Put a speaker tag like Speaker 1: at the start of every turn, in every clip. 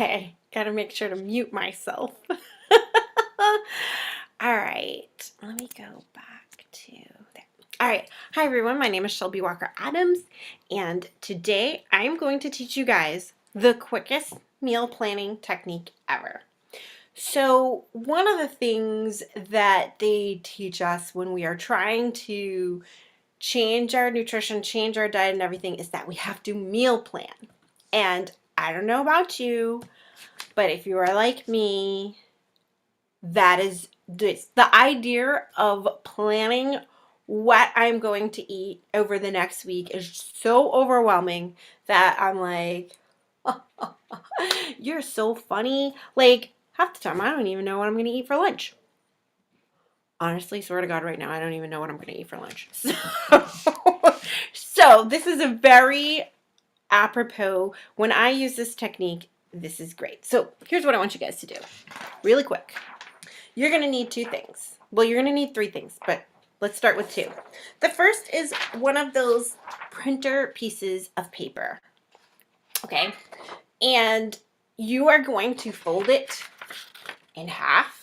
Speaker 1: Okay, gotta make sure to mute myself. All right, let me go back to there. All right, hi everyone, my name is Shelby Walker Adams, and today I am going to teach you guys the quickest meal planning technique ever. So, one of the things that they teach us when we are trying to change our nutrition, change our diet, and everything is that we have to meal plan. And I don't know about you, but if you are like me, that is this. The idea of planning what I'm going to eat over the next week is so overwhelming that I'm like, you're so funny. Like, half the time, I don't even know what I'm going to eat for lunch. Honestly, swear to God, right now, I don't even know what I'm going to eat for lunch. So this is a very apropos. When I use this technique, this is great. So here's what I want you guys to do really quick. You're going to need two things. Well, you're going to need three things, but let's start with two. The first is one of those printer pieces of paper. Okay. And you are going to fold it in half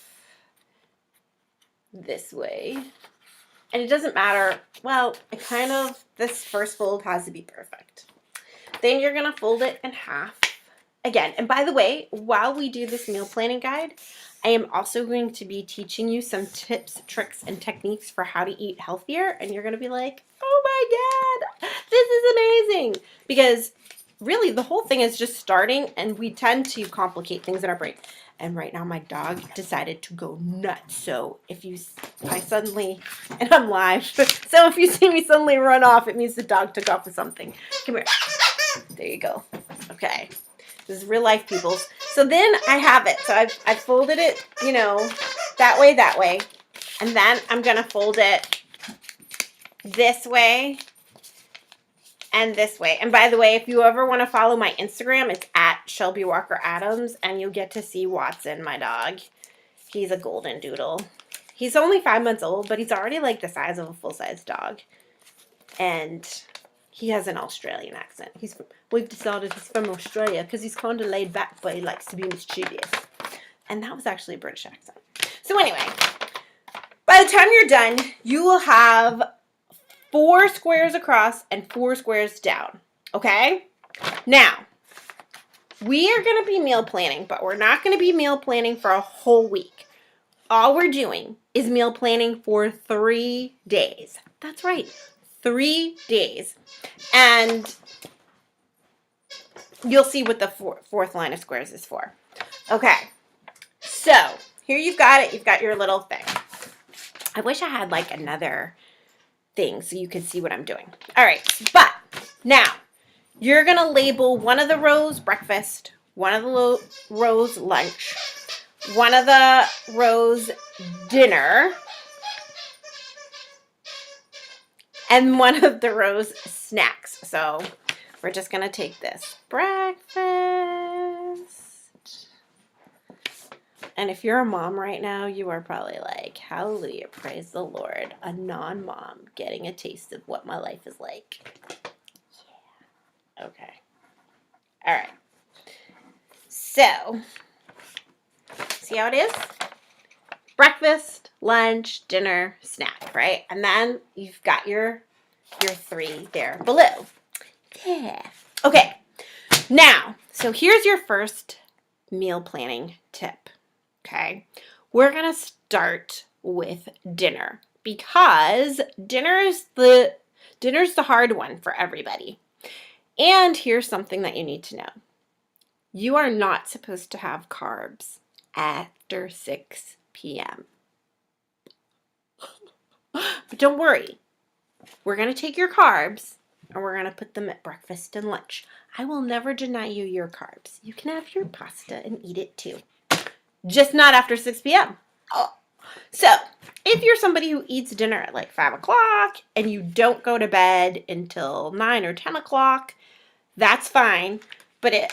Speaker 1: this way. And it doesn't matter. Well, this first fold has to be perfect. Then you're going to fold it in half again. And by the way, while we do this meal planning guide, I am also going to be teaching you some tips, tricks, and techniques for how to eat healthier. And you're going to be like, oh my God, this is amazing. Because really, the whole thing is just starting, and we tend to complicate things in our brain. And right now, my dog decided to go nuts. So and I'm live. So if you see me suddenly run off, it means the dog took off with something. Come here. There you go. Okay. This is real life, people. So then I have it. So I've folded it, that way. And then I'm going to fold it this way and this way. And by the way, if you ever want to follow my Instagram, it's at Shelby Walker Adams, and you'll get to see Watson, my dog. He's a golden doodle. He's only 5 months old, but he's already like the size of a full-size dog. And he has an Australian accent. We've decided he's from Australia because he's kind of laid back, but he likes to be mischievous. And that was actually a British accent. So anyway, by the time you're done, you will have 4 squares across and 4 squares down. Okay? Now, we are going to be meal planning, but we're not going to be meal planning for a whole week. All we're doing is meal planning for 3 days. That's right. 3 days. And you'll see what the fourth line of squares is for. Okay. So, here you've got it. You've got your little thing. I wish I had like another thing so you could see what I'm doing. All right. But now, you're going to label one of the rows breakfast, one of the rows lunch, one of the rows dinner, and one of the rows snacks. So we're just going to take this breakfast. And if you're a mom right now, you are probably like, hallelujah, praise the Lord. A non-mom getting a taste of what my life is like. Yeah. Okay. All right. So, see how it is? Breakfast, lunch, dinner, snack, right? And then you've got your 3 there below. Yeah. Okay. Now, so here's your first meal planning tip. Okay. We're going to start with dinner because dinner's the hard one for everybody. And here's something that you need to know. You are not supposed to have carbs after 6 p.m. But don't worry. We're going to take your carbs and we're going to put them at breakfast and lunch. I will never deny you your carbs. You can have your pasta and eat it too. Just not after 6 p.m. Oh. So, if you're somebody who eats dinner at like 5 o'clock and you don't go to bed until 9 or 10 o'clock, that's fine. But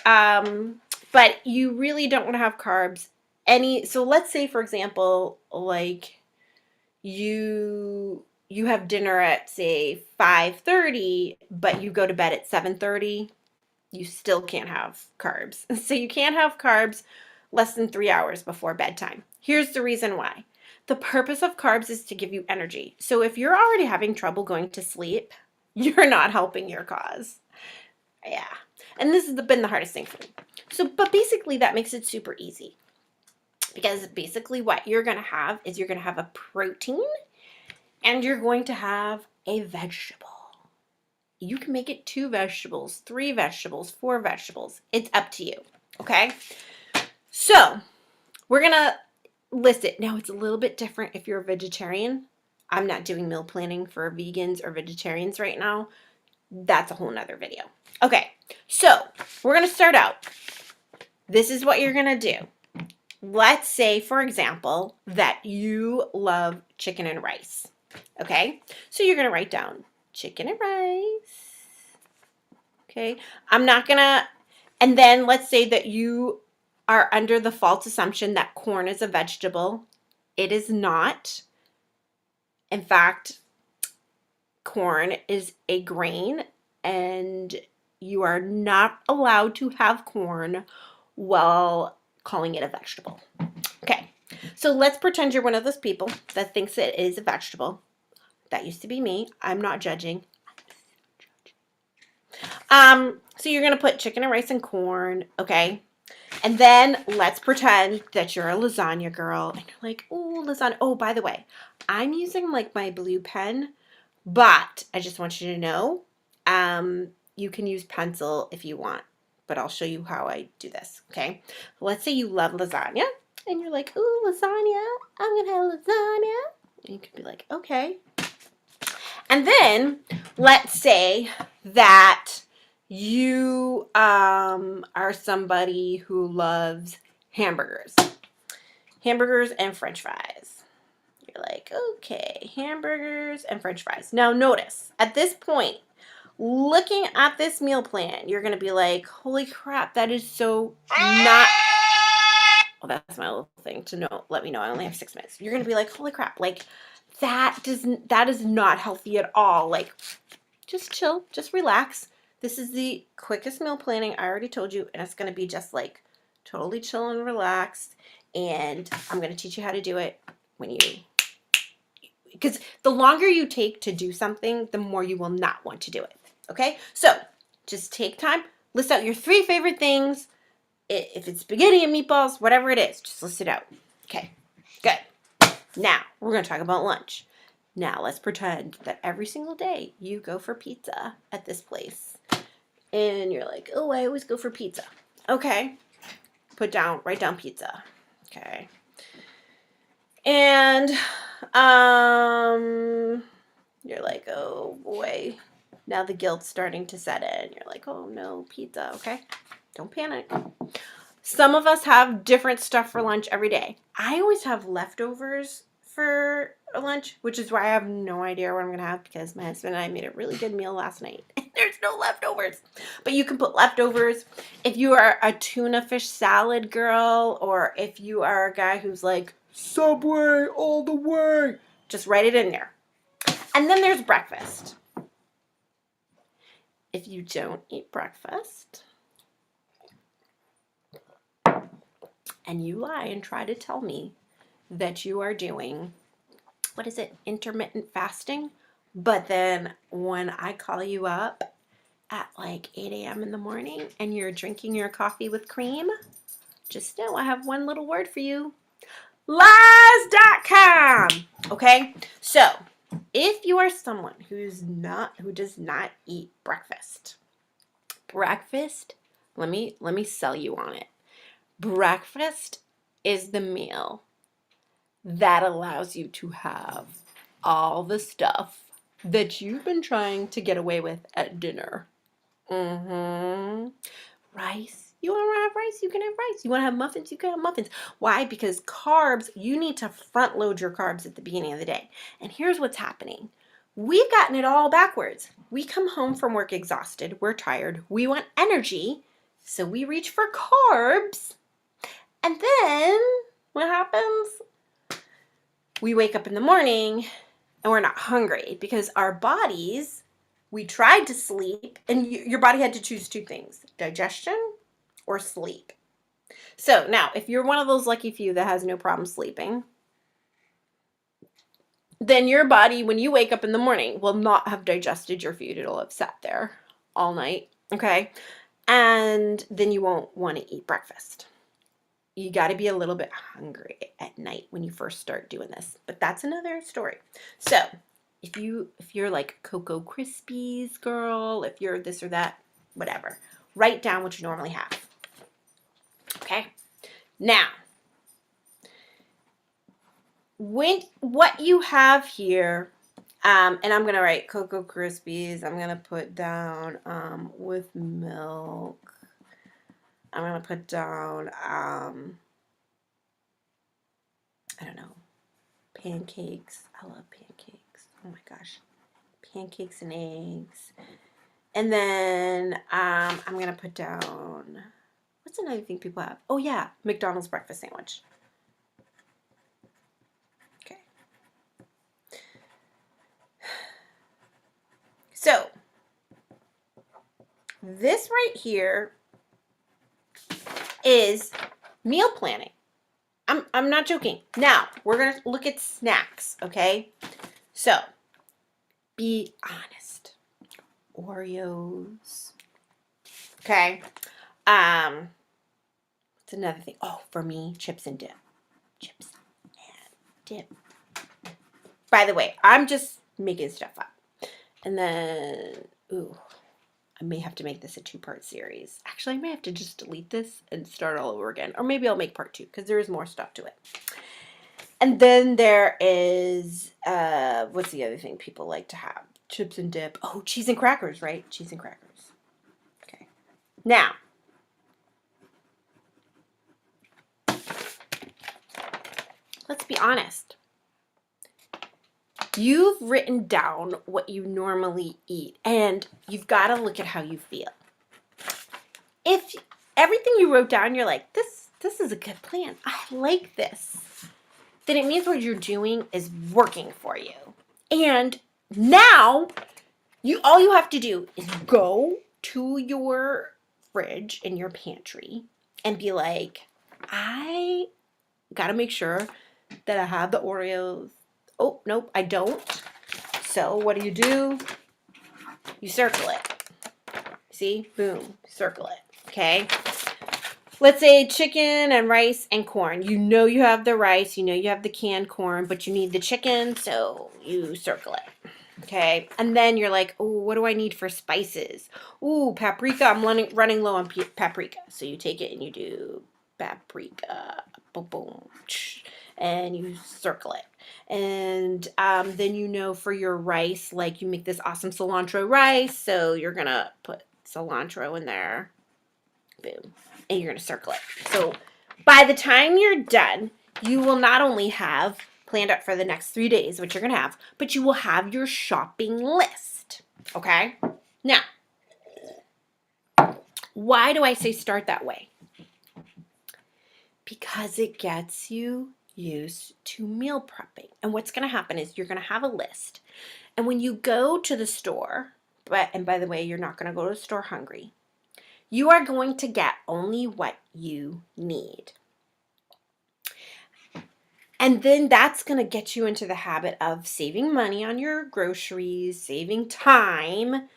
Speaker 1: you really don't want to have carbs so let's say, for example, like you have dinner at say 5:30, but you go to bed at 7:30. you still can't have carbs. So you can't have carbs less than 3 hours before bedtime. Here's the reason why. The purpose of carbs is to give you energy. So if you're already having trouble going to sleep, you're not helping your cause. Yeah. And this has been the hardest thing for me. So, but basically that makes it super easy. Because basically what you're going to have is you're going to have a protein and you're going to have a vegetable. You can make it 2 vegetables, 3 vegetables, 4 vegetables. It's up to you. Okay? So, we're going to list it. Now, it's a little bit different if you're a vegetarian. I'm not doing meal planning for vegans or vegetarians right now. That's a whole nother video. Okay, so we're going to start out. This is what you're going to do. Let's say, for example, that you love chicken and rice. Okay, so you're going to write down chicken and rice. Okay, I'm not going to, and then let's say that you are under the false assumption that corn is a vegetable. It is not. In fact, corn is a grain, and you are not allowed to have corn while calling it a vegetable. Okay, so let's pretend you're one of those people that thinks it is a vegetable. That used to be me. I'm not judging. So you're gonna put chicken and rice and corn, okay? And then let's pretend that you're a lasagna girl and you're like, oh, lasagna. Oh, by the way, I'm using like my blue pen, but I just want you to know, you can use pencil if you want, but I'll show you how I do this, okay? Let's say you love lasagna and you're like, ooh, lasagna, I'm gonna have lasagna. And you can be like, okay. And then let's say that you are somebody who loves hamburgers and french fries. You're like, okay, hamburgers and french fries. Now notice, at this point, looking at this meal plan, you're going to be like, holy crap, that is so not... Oh, that's my little thing to know. Let me know. I only have 6 minutes. You're going to be like, holy crap, like, that is not healthy at all. Like, just chill, just relax. This is the quickest meal planning, I already told you, and it's going to be just like totally chill and relaxed. And I'm going to teach you how to do it because the longer you take to do something, the more you will not want to do it. Okay? So just take time, list out your 3 favorite things. If it's spaghetti and meatballs, whatever it is, just list it out. Okay, good. Now, we're going to talk about lunch. Now, let's pretend that every single day you go for pizza at this place. And you're like, oh, I always go for pizza. Okay. Write down pizza. Okay. And you're like, oh boy. Now the guilt's starting to set in. You're like, oh no, pizza. Okay. Don't panic. Some of us have different stuff for lunch every day. I always have leftovers for lunch, which is why I have no idea what I'm going to have because my husband and I made a really good meal last night. There's no leftovers. But you can put leftovers. If you are a tuna fish salad girl, or if you are a guy who's like, Subway all the way, just write it in there. And then there's breakfast. If you don't eat breakfast, and you lie and try to tell me that you are doing, what is it, intermittent fasting, but then when I call you up at like 8 a.m. in the morning and you're drinking your coffee with cream, just know I have one little word for you. Lies.com. Okay? So, if you are someone who does not eat breakfast, let me sell you on it. Breakfast is the meal that allows you to have all the stuff that you've been trying to get away with at dinner. Rice. You want to have rice? You can have rice. You want to have muffins? You can have muffins. Why? Because carbs, you need to front load your carbs at the beginning of the day. And here's what's happening. We've gotten it all backwards. We come home from work exhausted. We're tired. We want energy. So we reach for carbs. And then what happens? We wake up in the morning and we're not hungry because our bodies we tried to sleep, and your body had to choose two things: digestion or sleep. So now, if you're one of those lucky few that has no problem sleeping, then your body, when you wake up in the morning, will not have digested your food. It'll have sat there all night, okay? And then you won't want to eat breakfast. You got to be a little bit hungry at night when you first start doing this, but that's another story. So if you're like Cocoa Krispies girl, if you're this or that, whatever, write down what you normally have. Okay. Now, what you have here, and I'm gonna write Cocoa Krispies. I'm gonna put down with milk. I'm gonna put down I don't know, pancakes. I love pancakes. Oh my gosh, pancakes and eggs. And then I'm gonna put down, what's another thing people have? Oh yeah, McDonald's breakfast sandwich. Okay. So this right here is meal planning. I'm not joking. Now, we're going to look at snacks, okay? So, be honest. Oreos. Okay? What's another thing? Oh, for me, chips and dip. Chips and dip. By the way, I'm just making stuff up. And then, ooh, I may have to make this a 2-part series. Actually, I may have to just delete this and start all over again. Or maybe I'll make part 2 because there is more stuff to it. And then there is, what's the other thing people like to have? Chips and dip. Oh, cheese and crackers, right? Cheese and crackers. Okay. Now, let's be honest. You've written down what you normally eat, and you've got to look at how you feel. If everything you wrote down, you're like, this is a good plan. I like this. Then it means what you're doing is working for you. And now, all you have to do is go to your fridge in your pantry and be like, I got to make sure that I have the Oreos. Oh, nope, I don't. So what do? You circle it. See? Boom. Circle it. Okay? Let's say chicken and rice and corn. You know you have the rice. You know you have the canned corn, but you need the chicken, so you circle it. Okay? And then you're like, oh, what do I need for spices? Ooh, paprika. I'm running low on paprika. So you take it and you do paprika. Boom, boom. And you circle it. And then you know for your rice, like you make this awesome cilantro rice, so you're going to put cilantro in there. Boom. And you're going to circle it. So by the time you're done, you will not only have planned out for the next 3 days, which you're going to have, but you will have your shopping list. Okay? Now, why do I say start that way? Because it gets you used to meal prepping. And what's going to happen is you're going to have a list. And when you go to the store, and by the way, you're not going to go to the store hungry, you are going to get only what you need. And then that's going to get you into the habit of saving money on your groceries, saving time,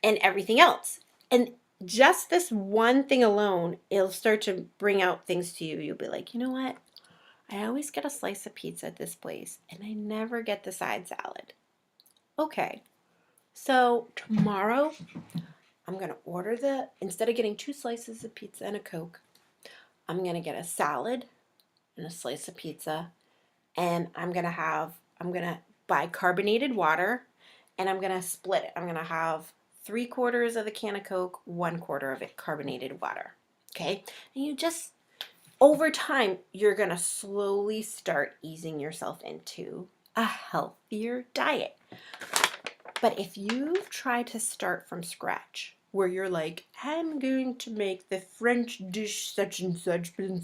Speaker 1: and everything else. And just this one thing alone, it'll start to bring out things to you. You'll be like, you know what? I always get a slice of pizza at this place, and I never get the side salad. Okay, so tomorrow I'm going to order instead of getting 2 slices of pizza and a Coke, I'm going to get a salad and a slice of pizza, and I'm going to buy carbonated water, and I'm going to split it. I'm going to have 3/4 of the can of Coke, 1/4 of it carbonated water. Okay, and you just, over time, you're going to slowly start easing yourself into a healthier diet. But if you try to start from scratch, where you're like, I'm going to make the French dish such and such and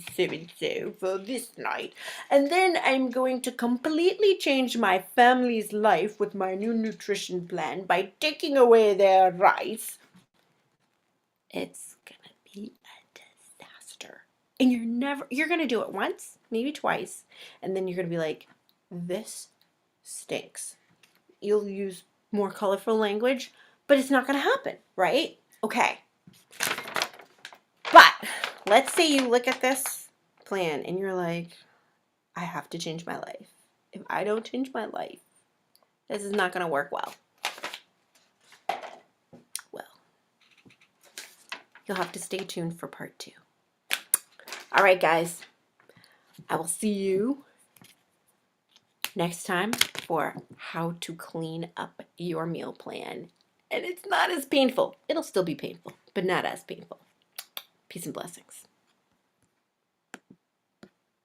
Speaker 1: so for this night, and then I'm going to completely change my family's life with my new nutrition plan by taking away their rice, it's gonna be a disaster. And you're gonna do it once, maybe twice, and then you're gonna be like, this stinks. You'll use more colorful language, but it's not gonna happen, right? Okay. But let's say you look at this plan and you're like, I have to change my life. If I don't change my life, this is not gonna work well. Well, you'll have to stay tuned for part 2. All right, guys. I will see you next time for how to clean up your meal plan. And it's not as painful. It'll still be painful, but not as painful. Peace and blessings.